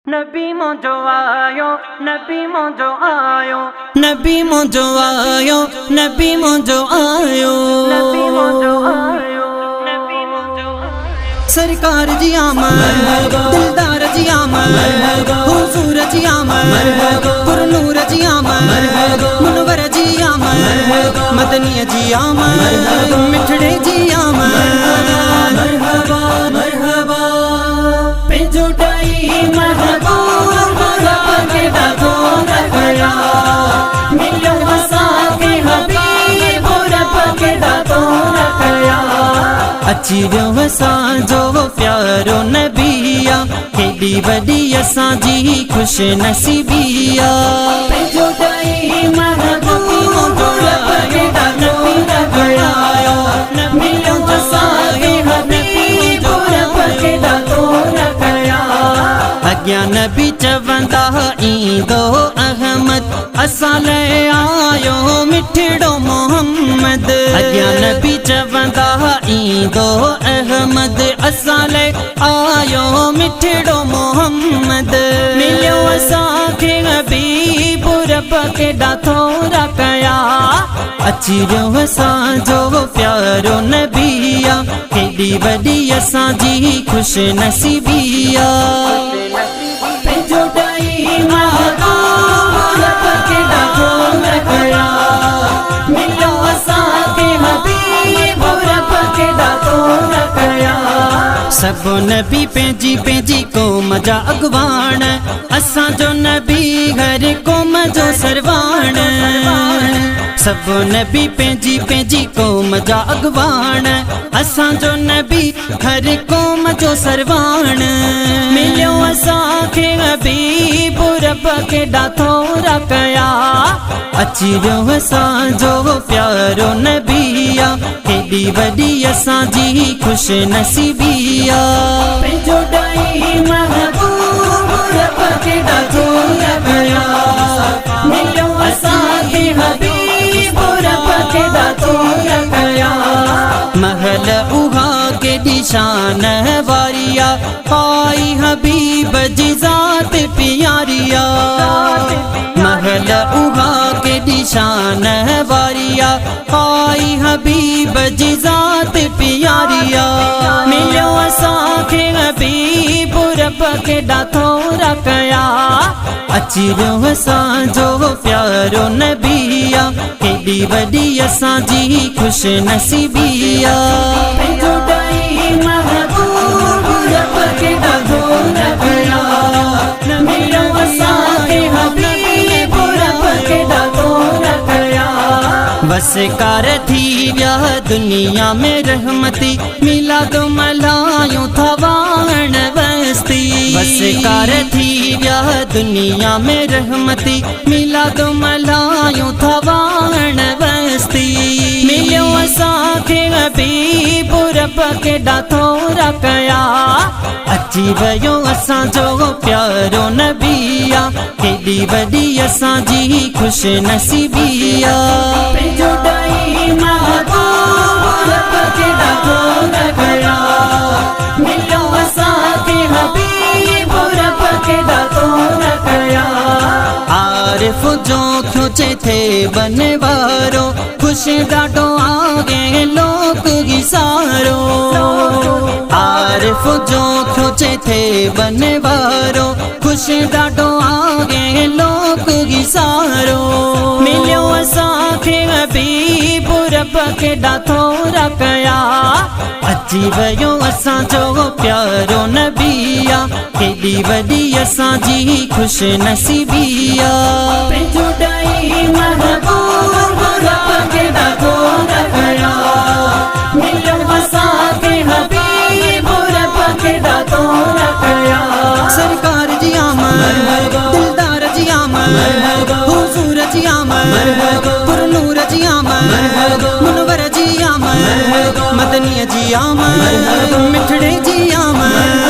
नबी मुंहिंजो आयो, नबी मुंहिंजो आयो, नबी मुंहिंजो आयो, नबी मुंहिंजो आयो, नबी मुंहिंजो आयो, नबी मुंहिंजो आयो। सरकार जी आमद, दिलदार जी आमद, हुजूर जी आमद, पुरनूर जी आमद, मुनवर जी आमद, मदनी जी आमद, मिठड़े जी आमद। मरहबा मरहबा पेजो टाई महबूब रब के दादो रखया, मिलो हसा के हबीब रब के दादो रखया। अची वियो असांजो प्यारो नबिया, केॾी वॾी असांजी खुश नसीबिया। पेजो टाई महबूब रब के दादो रखया, मिलो हसा के हबीब रब के दादो रखया। अॻियां नबी चवंदा ईंदो अहमद, असां लाइ आयो मिठड़ो मोहम्मद। अॻियां नबी चवंदा ईंदो अहमद, असां लाइ आयो मिठड़ो मोहम्मद। मिलियो असांखे हबीब रब केॾा थोरा कया, अची वियो असांजो प्यारो नबिया, केॾी वॾी असांजी खुश नसीबिया। पेजो टाई महबूब रब केॾा थोरा कया, मिलो असांखे हबीब रब केॾा थोरा कया। सभु नबी पंहिंजी पंहिंजी क़ौम जा अॻवान, असांजो नबी हर क़ौम जो सरवान। सभु नबी पंहिंजी पंहिंजी क़ौम जा अॻवान, असांजो नबी हर क़ौम जो सरवान। मिलियो असांखे हबीब रब केॾा थोरा कया, अची वियो असांजो प्यारो नबिया, केॾी वॾी असांजी खुश नसीबिया। पंहिंजो टाई महबूब रब केॾा थोरा कया, मिलियो असांखे हबीब रब केॾा थोरा कया। महल उहा केॾी शान वारिया, पाई हबीब जी ज़ात प्यारिया। महल उहा केॾी शान वारिया, पाई हबीब जी ज़ात प्यारिया। मिलियो असांखे हबीब रब केॾा थोरा कया, अची वियो असांजो प्यारो नबिया, केॾी वॾी असांजी खुश नसीबिया। पेजो टाई महबूब रब केॾा थोरा कया, मिलियो असांखे हबीब रब केॾा थोरा कया। वसकार थी विया दुनिया में रहमती, मिलादो मल्हायूं था वाण बस्ती। वसकार थी विया दुनिया में रहमती, मिलादो मल्हायूं था वाण बस्ती। मिलियो असांखे हबीब रब केॾा थोरा कया, अची वियो असांजो प्यारो नबिया, केॾी वॾी असांजी खुश नसीबिया। पंहिंजो टाई महबूब रब केॾा थोरा कया, मिलियो असांखे हबीब रब केॾा थोरा कया। आरिफ जो खोचे थे बने वारो, खुश ॾाढो आगे लोक गिसारो। आरिफ जो खोचे थे बने वारो, खुश ॾाढो आगे लोक गिसारो। मिलियो असांखे हबीब रब केॾा थोरा कया, अची वियो असांजो प्यारो नबिया, केॾी वॾी असांजी खुश नसीबिया। पंहिंजो टाई महबूब रब केॾा थोरा कया, मिलियो असांखे हबीब रब केॾा थोरा कया। सरकार जी आमद, दिलदार जी आमद, हुजूर जी आमद, पुरनूर जी आमद, मुनवर जी आमद, मदनी जी आमद, मिठड़े जी आमद।